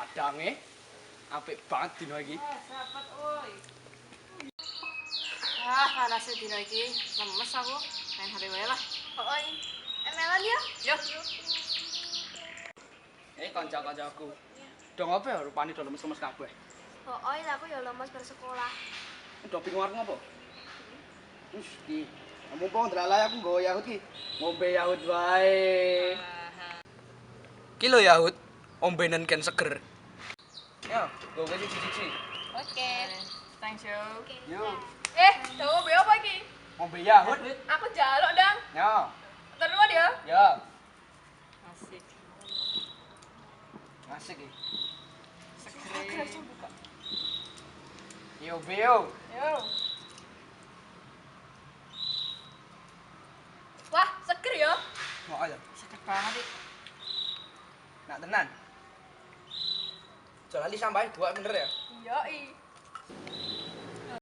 Padange apik banget dino iki. Sahabat oi. Panasnya dino iki. Lemes aku. Main HP wae lah. Oi. Emelan ya? Yo. Kanca-kancaku. Do ngopo ya rupane do lemes-lemes kabeh. Oi, aku ya lemes bersekolah. Do bingung arep ngopo? Wis iki. Mumpung dralay aku nggawa Yahut ki. Ngombe Yahut wae. Ki lho Yahut, ombenen ken seger. Yo, gowe cici-cici. Oke. Thanks yo. Yo, Dawa be apa iki? ngombe Yahut. Aku jaluk, Dang. Yo, Teruan ya. yo. Asik. Asik iki. Segere. Yo, Beo. Yo. Wah, seger ya. Mau aja. Seger banget iki. Nak tenan. Jangan sampai dua bener ya. Yoi.